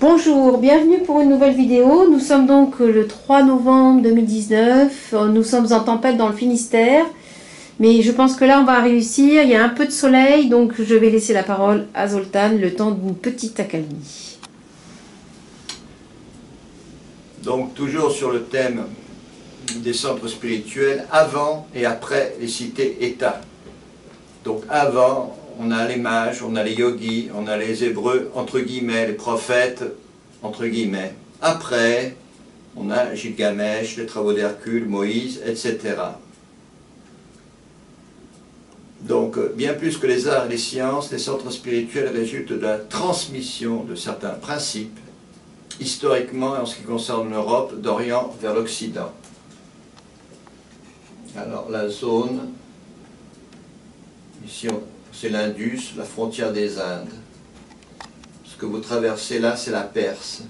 Bonjour, bienvenue pour une nouvelle vidéo. Nous sommes donc le 3 novembre 2019. Nous sommes en tempête dans le Finistère. Mais je pense que là, on va réussir. Il y a un peu de soleil, donc je vais laisser la parole à Zoltan le temps d'une petite accalmie. Donc toujours sur le thème des centres spirituels, avant et après les cités-États. Donc avant, on a les mages, on a les yogis, on a les hébreux, entre guillemets, les prophètes, entre guillemets. Après, on a Gilgamesh, les travaux d'Hercule, Moïse, etc. Donc, bien plus que les arts et les sciences, les centres spirituels résultent de la transmission de certains principes, historiquement, en ce qui concerne l'Europe, d'Orient vers l'Occident. Alors, la zone, ici, c'est l'Indus, la frontière des Indes. Ce que vous traversez là, c'est la Perse,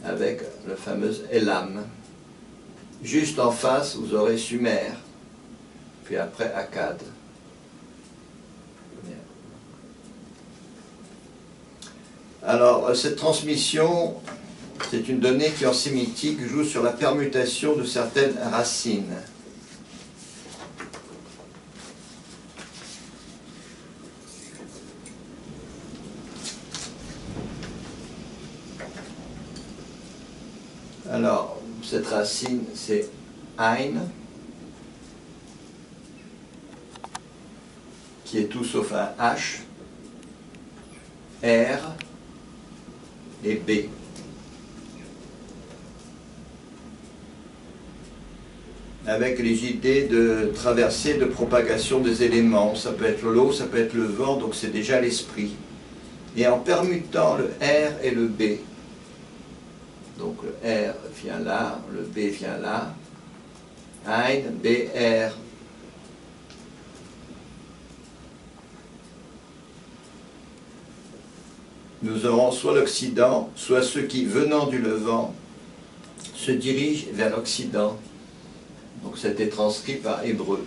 avec le fameux Elam. Juste en face, vous aurez Sumer, puis après Akkad. Alors, cette transmission, c'est une donnée qui en sémitique joue sur la permutation de certaines racines. Alors, cette racine, c'est Ein, qui est tout sauf un H, R et B. Avec les idées de traversée, de propagation des éléments. Ça peut être l'eau, ça peut être le vent, donc c'est déjà l'esprit. Et en permutant le R et le B, donc le R vient là, le B vient là, Ein, B, R. Nous aurons soit l'Occident, soit ceux qui, venant du Levant, se dirigent vers l'Occident. Donc c'était transcrit par hébreu.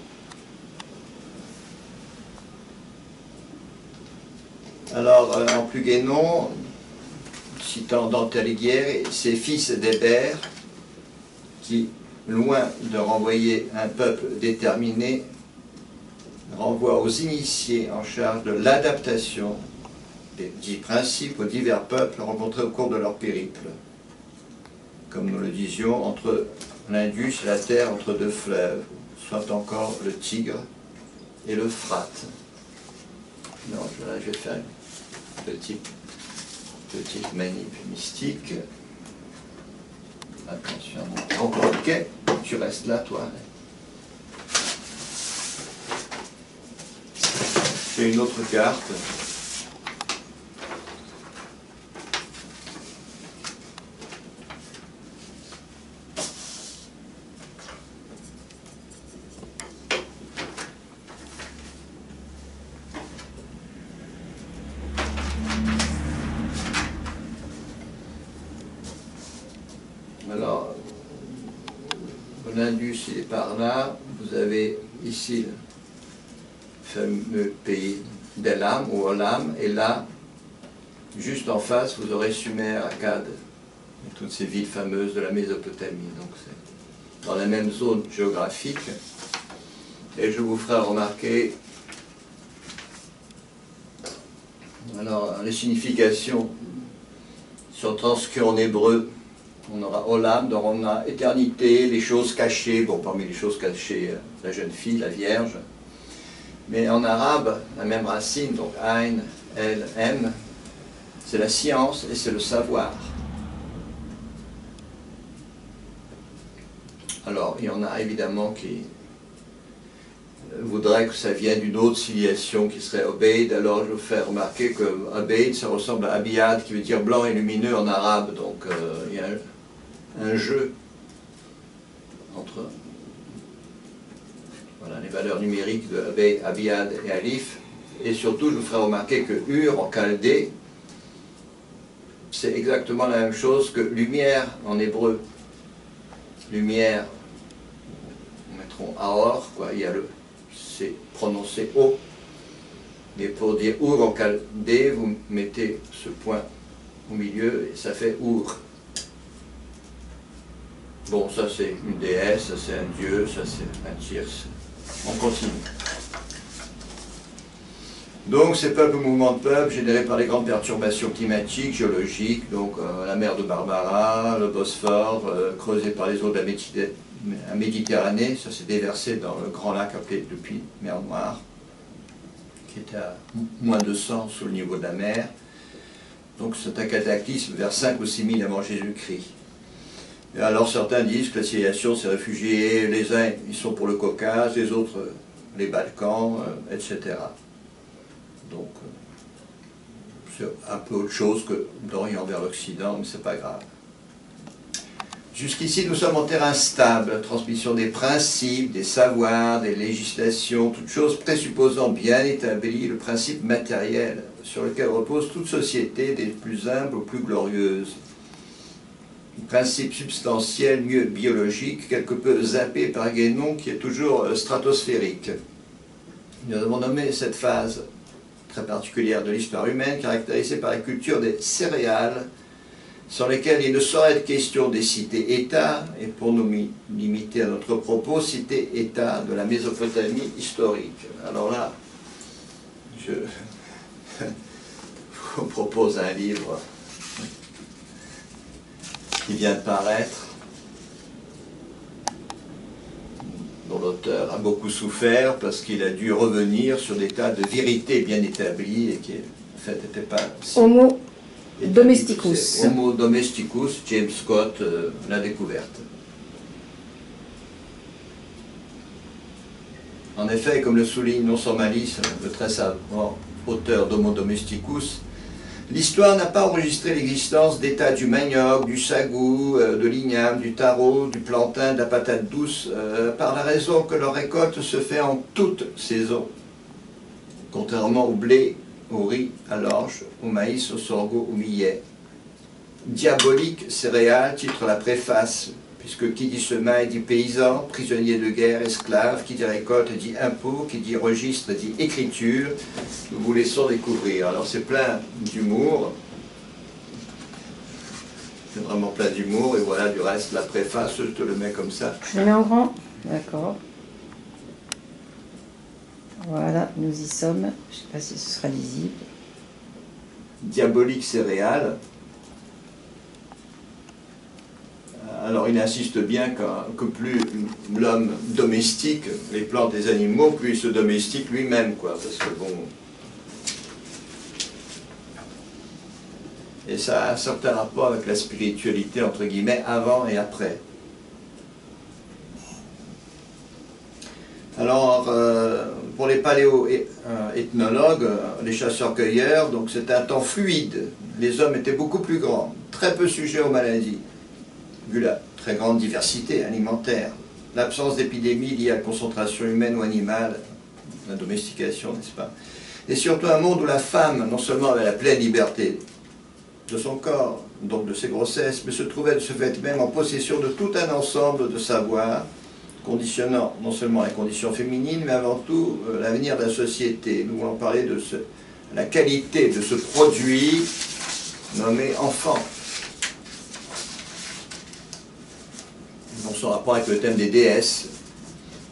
Alors, en plus guénon, citant Dante Alighieri, c'est fils d'Héber qui, loin de renvoyer un peuple déterminé, renvoie aux initiés en charge de l'adaptation des dix principes aux divers peuples rencontrés au cours de leur périple. Comme nous le disions, entre l'Indus et la terre, entre deux fleuves, soit encore le Tigre et l'Euphrate. Non, là je vais faire une petite manip mystique. Attention, ok, tu restes là, toi. J'ai une autre carte. Alors, l'Indus il est par là, vous avez ici le fameux pays d'Elam ou Olam, et là, juste en face, vous aurez Sumer, Akkad, et toutes ces villes fameuses de la Mésopotamie. Donc c'est dans la même zone géographique. Et je vous ferai remarquer alors les significations sont transcrites en hébreu. On aura Olam, donc on a éternité, les choses cachées. Bon, parmi les choses cachées, la jeune fille, la Vierge. Mais en arabe, la même racine, donc Ein, El, M, c'est la science et c'est le savoir. Alors, il y en a évidemment qui voudraient que ça vienne d'une autre civilisation qui serait Obeid. Alors, je vous fais remarquer que Obeid, ça ressemble à Abiyad, qui veut dire blanc et lumineux en arabe. Donc, il y a un jeu entre voilà, les valeurs numériques de Abiyad et Alif. Et surtout, je vous ferai remarquer que Ur en chaldée, c'est exactement la même chose que lumière en hébreu. Lumière, nous mettrons Aor, quoi, il y a le, c'est prononcé O. Mais pour dire Ur en chaldée, vous mettez ce point au milieu, et ça fait Our. Bon, ça c'est une déesse, ça c'est un dieu, ça c'est un Tirs. On continue. Donc ces peuples, mouvements de peuples générés par les grandes perturbations climatiques, géologiques, donc la mer de Barbara, le Bosphore, creusé par les eaux de la Méditerranée, ça s'est déversé dans le grand lac appelé depuis mer Noire, qui était à moins de 100 sous le niveau de la mer. Donc c'est un cataclysme vers 5 ou 6 000 avant Jésus-Christ. Et alors certains disent que la civilisation s'est réfugiée, les uns ils sont pour le Caucase, les autres les Balkans, etc. Donc c'est un peu autre chose que d'Orient vers l'Occident, mais c'est pas grave. Jusqu'ici nous sommes en terrain stable, transmission des principes, des savoirs, des législations, toutes choses présupposant bien établi le principe matériel sur lequel repose toute société, des plus humbles aux plus glorieuses. Principe substantiel, mieux biologique, quelque peu zappé par Guénon, qui est toujours stratosphérique. Nous avons nommé cette phase très particulière de l'histoire humaine, caractérisée par la culture des céréales, sans lesquelles il ne saurait être question des cités-États, et pour nous limiter à notre propos, cités-États de la Mésopotamie historique. Alors là, je vous propose un livre qui vient de paraître, dont l'auteur a beaucoup souffert parce qu'il a dû revenir sur des tas de vérités bien établies et qui en fait n'étaient pas si Homo domesticus. Homo domesticus, James Scott l'a découverte. En effet, comme le souligne non sans malice le très savant auteur d'Homo domesticus, l'histoire n'a pas enregistré l'existence d'états du manioc, du sagou, de l'igname, du taro, du plantain, de la patate douce, par la raison que leur récolte se fait en toute saison, contrairement au blé, au riz, à l'orge, au maïs, au sorgho, au millet. Diabolique céréales titre la préface, puisque qui dit semaille dit paysan, prisonnier de guerre, esclave, qui dit récolte dit impôt, qui dit registre dit écriture. Nous vous laissons découvrir. Alors c'est plein d'humour, c'est vraiment plein d'humour, et voilà du reste la préface, je te le mets comme ça. Je le mets en grand, d'accord. Voilà, nous y sommes. Je ne sais pas si ce sera lisible. Diabolique céréales. Alors il insiste bien que plus l'homme domestique les plantes des animaux, plus il se domestique lui-même, quoi, parce que bon... Et ça a un certain rapport avec la spiritualité, entre guillemets, avant et après. Alors, pour les paléo-ethnologues, les chasseurs-cueilleurs, donc c'est un temps fluide. Les hommes étaient beaucoup plus grands, très peu sujets aux maladies, vu la très grande diversité alimentaire, l'absence d'épidémies liées à la concentration humaine ou animale, la domestication, n'est-ce pas? Et surtout un monde où la femme, non seulement avait la pleine liberté de son corps, donc de ses grossesses, mais se trouvait de ce fait même en possession de tout un ensemble de savoirs, conditionnant non seulement la condition féminine, mais avant tout l'avenir de la société. Nous voulons parler de la qualité de ce produit nommé enfant. Dans son rapport avec le thème des déesses,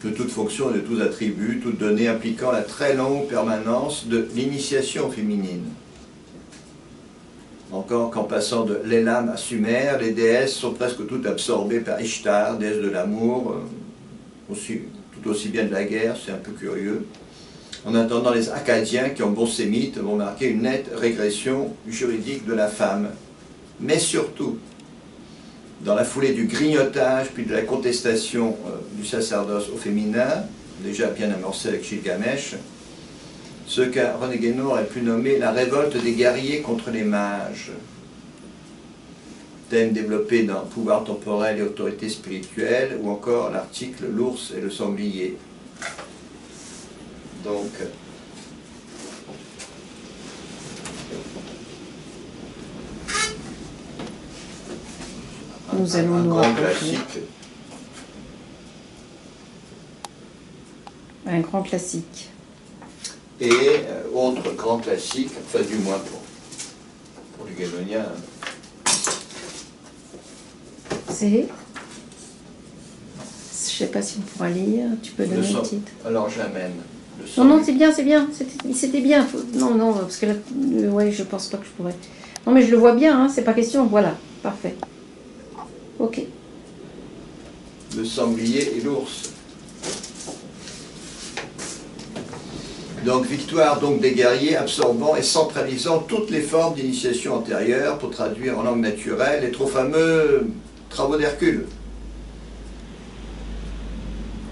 de toute fonction et de tous attributs, toutes données impliquant la très longue permanence de l'initiation féminine. Encore qu'en passant de l'Élam à Sumer, les déesses sont presque toutes absorbées par Ishtar, déesse de l'amour, tout aussi bien de la guerre, c'est un peu curieux. En attendant, les Akkadiens, qui ont bon sémite, vont marquer une nette régression juridique de la femme. Mais surtout, dans la foulée du grignotage, puis de la contestation du sacerdoce au féminin, déjà bien amorcé avec Gilgamesh, ce qu'un René Guénon aurait pu nommer la révolte des guerriers contre les mages. Thème développé dans Pouvoir temporel et autorité spirituelle, ou encore l'article L'ours et le sanglier. Donc, nous allons nous grand rapprocher. classique. Un grand classique. Et autre grand classique, enfin du moins pour pour les Guénoniens. C'est... Je sais pas si on pourra lire, tu peux donner le titre. Alors j'amène. Non, non, c'est bien, c'était bien. Non, non, parce que là, ouais, je pense pas que je pourrais. Non, mais je le vois bien, hein, c'est pas question, voilà, parfait. Ok. Le sanglier et l'ours. Donc, victoire donc des guerriers, absorbant et centralisant toutes les formes d'initiation antérieures, pour traduire en langue naturelle les trop fameux travaux d'Hercule.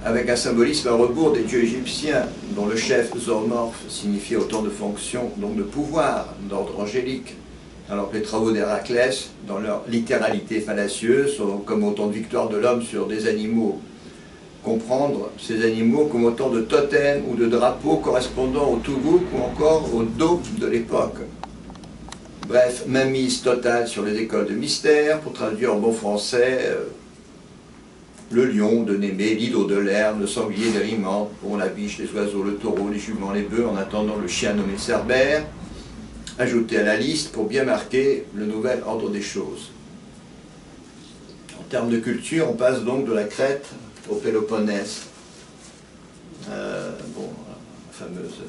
Avec un symbolisme à rebours des dieux égyptiens, dont le chef zoomorphe signifiait autant de fonctions, donc de pouvoir, d'ordre angélique, alors que les travaux d'Héraclès, dans leur littéralité fallacieuse, sont comme autant de victoires de l'homme sur des animaux. Comprendre ces animaux comme autant de totems ou de drapeaux correspondant au Tougouk ou encore au Do de l'époque. Bref, mainmise totale sur les écoles de mystère, pour traduire en bon français... le lion de Némée, l'hydre de Lerne, le sanglier de Riment, pour la biche, les oiseaux, le taureau, les juments, les bœufs, en attendant le chien nommé Cerbère, ajouté à la liste pour bien marquer le nouvel ordre des choses. En termes de culture, on passe donc de la Crète au Péloponnèse. Bon, la fameuse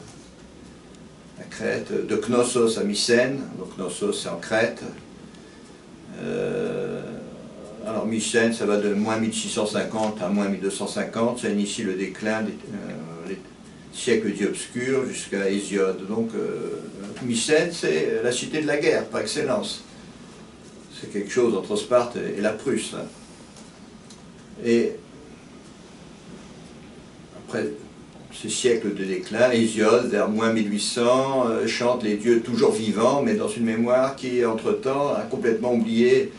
la Crète, de Knossos à Mycène, donc Knossos c'est en Crète. Alors Mycène, ça va de moins 1650 à moins 1250, ça initie le déclin des siècles dits obscurs jusqu'à Hésiode. Donc Mycène, c'est la cité de la guerre par excellence. C'est quelque chose entre Sparte et la Prusse. Hein. Et après ces siècles de déclin, Hésiode, vers moins 1800, chante les dieux toujours vivants, mais dans une mémoire qui, entre-temps, a complètement oublié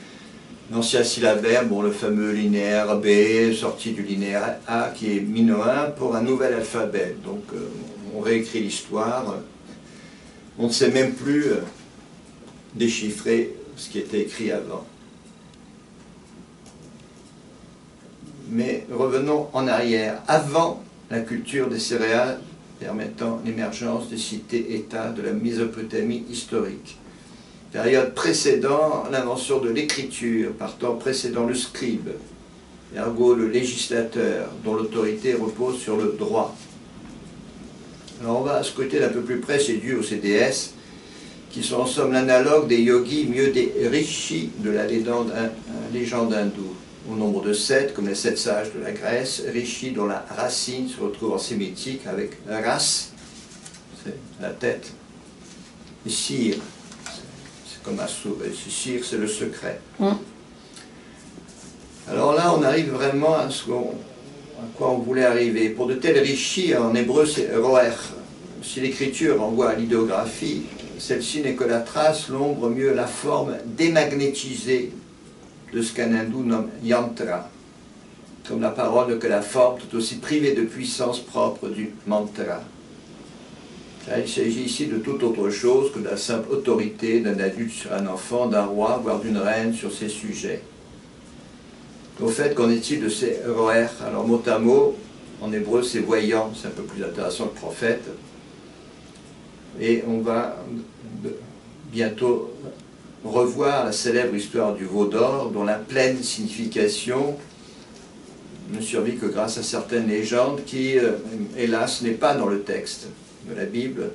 l'ancien syllabaire, bon, le fameux linéaire B, sorti du linéaire A, qui est minoen, pour un nouvel alphabet. Donc, on réécrit l'histoire. On ne sait même plus déchiffrer ce qui était écrit avant. Mais revenons en arrière, avant la culture des céréales, permettant l'émergence des cités-États de la Mésopotamie historique. Période précédant l'invention de l'écriture, partant précédant le scribe, ergo le législateur, dont l'autorité repose sur le droit. Alors on va scruter d'un peu plus près ces dieux ou ces déesses, qui sont en somme l'analogue des yogis, mieux des rishis de la légende hindoue, au nombre de 7, comme les 7 sages de la Grèce, rishis dont la racine se retrouve en sémitique avec ras, c'est la tête, et sire, comme Assur, et Sir, c'est le secret. Alors là, on arrive vraiment à quoi on voulait arriver. Pour de tels rishis, en hébreu, c'est roer. Si l'écriture renvoie à l'idéographie, celle-ci n'est que la trace, l'ombre, mieux la forme démagnétisée de ce qu'un hindou nomme yantra, comme la parole que la forme, tout aussi privée de puissance propre du mantra. Il s'agit ici de toute autre chose que de la simple autorité d'un adulte sur un enfant, d'un roi, voire d'une reine sur ses sujets. Au fait, qu'en est-il de ces roer? Alors, mot à mot, en hébreu, c'est voyant, c'est un peu plus intéressant que prophète. Et on va bientôt revoir la célèbre histoire du veau d'or, dont la pleine signification ne survit que grâce à certaines légendes qui, hélas, n'est pas dans le texte de la Bible,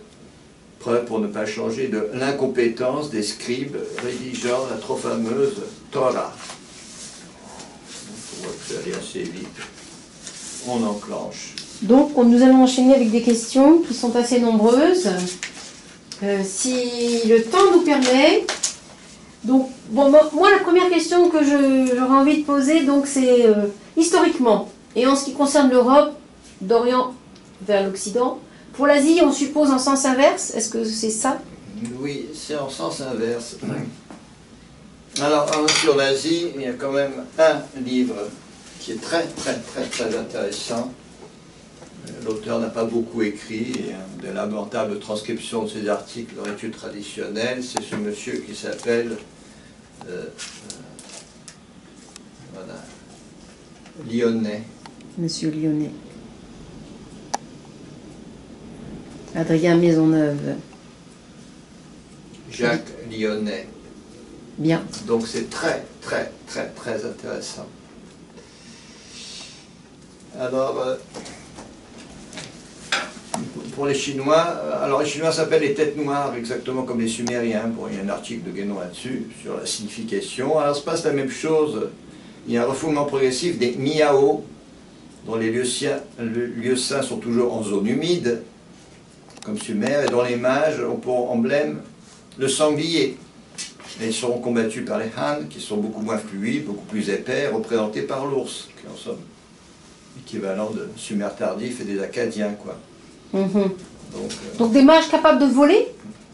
preuve pour ne pas changer de l'incompétence des scribes rédigeant la trop fameuse Torah. On voit que ça allait assez vite. On enclenche. Donc nous allons enchaîner avec des questions qui sont assez nombreuses. Si le temps nous permet. Donc, bon, moi la première question que j'aurais envie de poser, donc c'est historiquement, et en ce qui concerne l'Europe, d'Orient vers l'Occident. Pour l'Asie, on suppose en sens inverse. Est-ce que c'est ça? Oui, c'est en sens inverse. Alors, sur l'Asie, il y a quand même un livre qui est très intéressant. L'auteur n'a pas beaucoup écrit, de lamentable transcription de ses articles dans l'étude traditionnelle. C'est ce monsieur qui s'appelle voilà, Lyonnais. Monsieur Lyonnais. Adrien Maisonneuve. Jacques Lyonnais. Bien. Donc c'est très, très, très, très intéressant. Alors, pour les Chinois, alors les Chinois s'appellent les têtes noires, exactement comme les Sumériens. Bon, il y a un article de Guénon là-dessus, sur la signification. Alors, se passe la même chose. Il y a un refoulement progressif des Miao, dont les lieux saints sont toujours en zone humide, comme Sumer, et dont les mages ont pour emblème le sanglier. Et ils seront combattus par les Han, qui sont beaucoup moins fluides, beaucoup plus épais, représentés par l'ours, qui en somme équivalent de Sumer tardif et des Acadiens, quoi. Donc des mages capables de voler,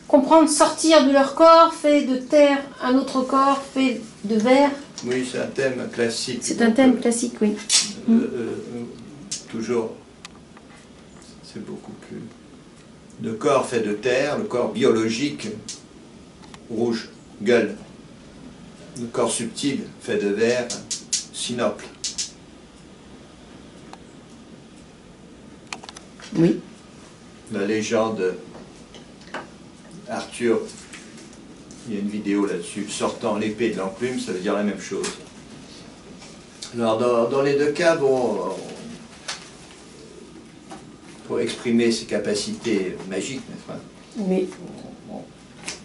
comprendre sortir de leur corps, fait de terre un autre corps, fait de verre. Oui, c'est un thème classique. C'est un thème classique, oui. Toujours, c'est beaucoup plus... Le corps fait de terre, le corps biologique, rouge, gueule. Le corps subtil fait de verre, sinople. Oui. La légende Arthur, il y a une vidéo là-dessus, sortant l'épée de l'enclume, ça veut dire la même chose. Alors dans les deux cas, bon, pour exprimer ses capacités magiques, n'est-ce pas? Oui.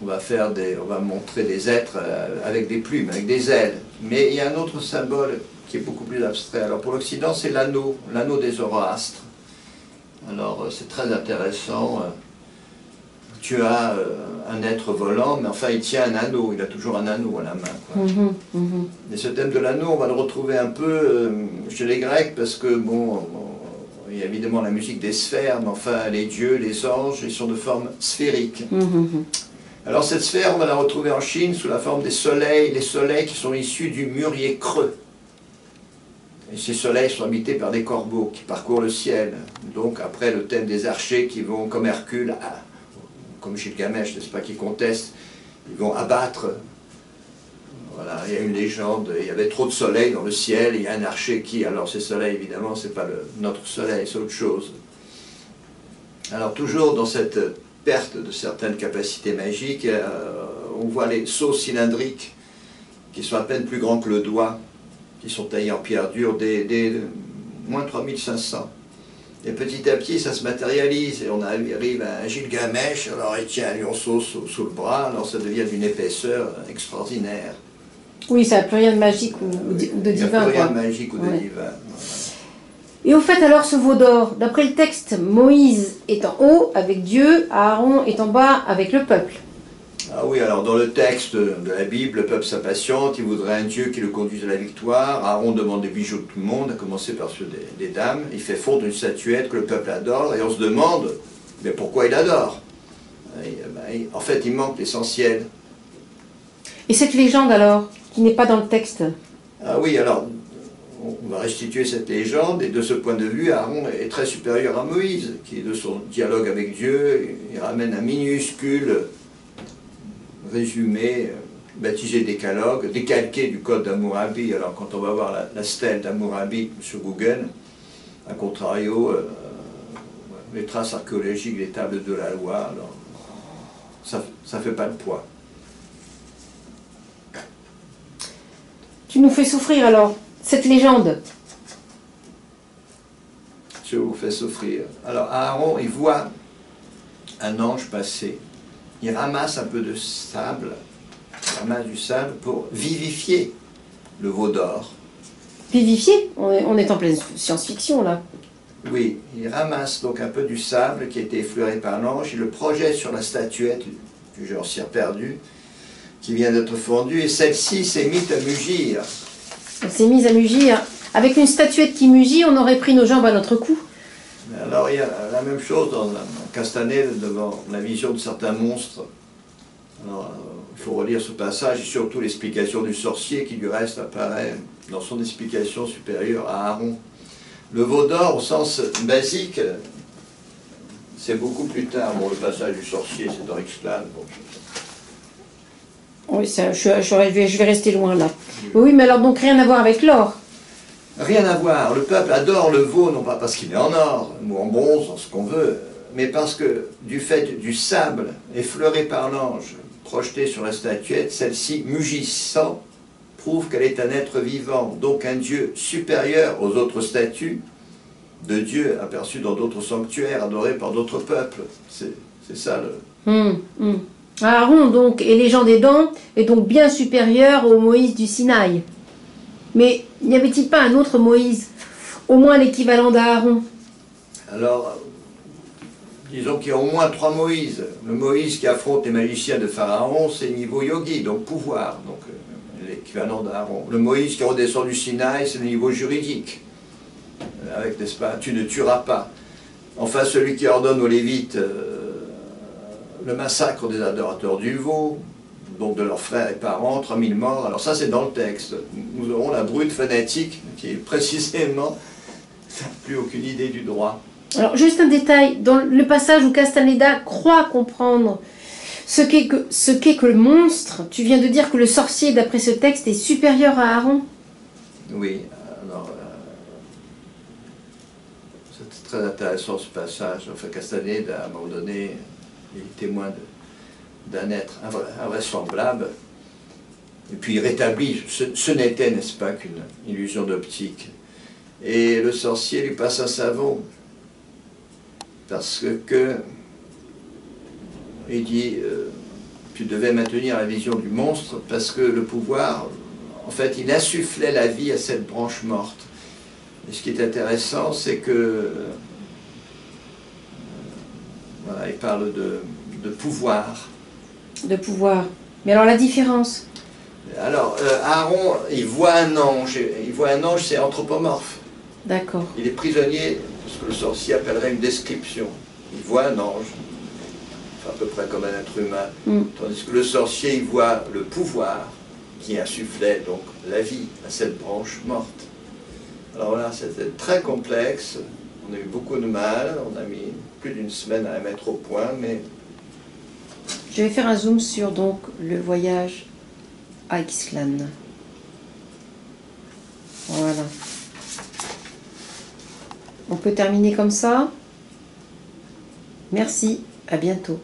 On va montrer des êtres avec des plumes, avec des ailes. Mais il y a un autre symbole qui est beaucoup plus abstrait. Alors pour l'Occident, c'est l'anneau des Zoroastres. Alors c'est très intéressant. Tu as un être volant, mais enfin il tient un anneau, il a toujours un anneau à la main. Et ce thème de l'anneau, on va le retrouver un peu chez les Grecs, parce que bon, il y a évidemment la musique des sphères, mais enfin les dieux, les anges, ils sont de forme sphérique. Alors cette sphère, on va la retrouver en Chine sous la forme des soleils, les soleils qui sont issus du mûrier creux. Et ces soleils sont habités par des corbeaux qui parcourent le ciel. Donc après le thème des archers qui vont, comme Hercule, comme Gilgamesh, n'est-ce pas, qui conteste, ils vont abattre. Voilà, il y a une légende, il y avait trop de soleil dans le ciel, il y a un archer qui, alors ces soleils évidemment, c'est pas notre soleil, c'est autre chose. Alors toujours dans cette perte de certaines capacités magiques, on voit les sceaux cylindriques qui sont à peine plus grands que le doigt, qui sont taillés en pierre dure, des moins 3500. Et petit à petit, ça se matérialise, et on arrive à un Gilgamesh, alors il tient un lionceau sous le bras, alors ça devient d'une épaisseur extraordinaire. Oui, ça n'a plus rien de magique ou de divin. Il n'y a plus rien de magique ou de divin. Voilà. Et au fait, alors, ce veau d'or, d'après le texte, Moïse est en haut avec Dieu, Aaron est en bas avec le peuple. Ah oui, alors dans le texte de la Bible, le peuple s'impatiente, il voudrait un Dieu qui le conduise à la victoire. Aaron demande des bijoux de tout le monde, à commencer par ceux des dames. Il fait fondre une statuette que le peuple adore, et on se demande, mais pourquoi il adore? En fait, il manque l'essentiel. Et cette légende, alors, qui n'est pas dans le texte? Ah oui, alors, on va restituer cette légende, et de ce point de vue, Aaron est très supérieur à Moïse, qui, de son dialogue avec Dieu, il ramène un minuscule résumé, baptisé Décalogue, décalqué du code d'Hammurabi. Alors quand on va voir la stèle d'Hammurabi sur Google, à contrario, les traces archéologiques, les tables de la loi, alors, ça ne fait pas le poids. Tu nous fais souffrir alors, cette légende. Je vous fais souffrir. Alors Aaron, il voit un ange passer. Il ramasse un peu de sable, il ramasse du sable pour vivifier le veau d'or. Vivifier? On est en pleine science-fiction là. Oui, il ramasse donc un peu du sable qui a été effleuré par l'ange, il le projette sur la statuette du genre cire perdu, qui vient d'être fondue, et celle-ci s'est mise à mugir. Elle s'est mise à mugir. Avec une statuette qui mugit, on aurait pris nos jambes à notre cou. Alors il y a la même chose dans Castaneda devant la vision de certains monstres. Alors, il faut relire ce passage et surtout l'explication du sorcier qui du reste apparaît dans son explication supérieure à Aaron. Le veau d'or au sens basique, c'est beaucoup plus tard. Bon, le passage du sorcier, c'est dans Ixtlan. Bon. Oui, je vais rester loin là. Oui, mais alors donc rien à voir avec l'or. Rien à voir. Le peuple adore le veau, non pas parce qu'il est en or, ou en bronze, en ce qu'on veut, mais parce que du fait du sable effleuré par l'ange, projetée sur la statuette, celle-ci, mugissant, prouve qu'elle est un être vivant, donc un Dieu supérieur aux autres statues de Dieu aperçus dans d'autres sanctuaires, adorés par d'autres peuples. C'est ça le... Aaron, donc, et les gens des dents, est donc bien supérieur au Moïse du Sinaï. Mais n'y avait-il pas un autre Moïse, au moins l'équivalent d'Aaron? Alors, disons qu'il y a au moins 3 Moïse. Le Moïse qui affronte les magiciens de Pharaon, c'est niveau yogi, donc pouvoir, donc l'équivalent d'Aaron. Le Moïse qui redescend du Sinaï, c'est le niveau juridique, avec, n'est-ce pas, tu ne tueras pas. Enfin, celui qui ordonne aux Lévites le massacre des adorateurs du veau, donc de leurs frères et parents, 3000 morts. Alors ça, c'est dans le texte. Nous aurons la brute fanatique qui, précisément, n'a plus aucune idée du droit. Alors, juste un détail. Dans le passage où Castaneda croit comprendre ce qu'est que le monstre, tu viens de dire que le sorcier, d'après ce texte, est supérieur à Aaron? Oui. Alors, c'est très intéressant ce passage. Enfin, Castaneda, à un moment donné, il est témoin d'un être invraisemblable. Et puis il rétablit, ce n'était, n'est-ce pas, qu'une illusion d'optique. Et le sorcier lui passe un savon. Parce que il dit, tu devais maintenir la vision du monstre, parce que le pouvoir, en fait, il insufflait la vie à cette branche morte. Et ce qui est intéressant, c'est que, voilà, il parle de pouvoir. De pouvoir. Mais alors la différence? Alors, Aaron, il voit un ange. Il voit un ange, c'est anthropomorphe. D'accord. Il est prisonnier, ce que le sorcier appellerait une description. Il voit un ange, enfin, à peu près comme un être humain. Tandis que le sorcier, il voit le pouvoir qui insufflait donc la vie à cette branche morte. Alors voilà, c'était très complexe. On a eu beaucoup de mal. On a mis plus d'une semaine à la mettre au point, mais... Je vais faire un zoom sur donc le voyage à Ixtlan. Voilà. On peut terminer comme ça. Merci, à bientôt.